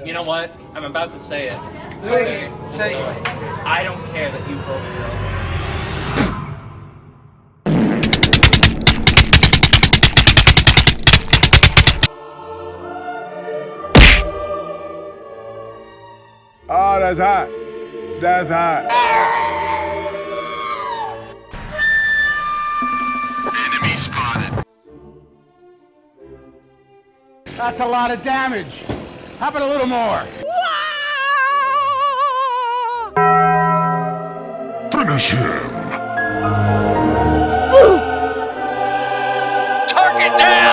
You know what? I'm about to say it. Say it. I don't care that you broke your girlfriend. Oh, that's hot. That's hot. Enemy spotted. That's a lot of damage. How about a little more? Finish him. Target down!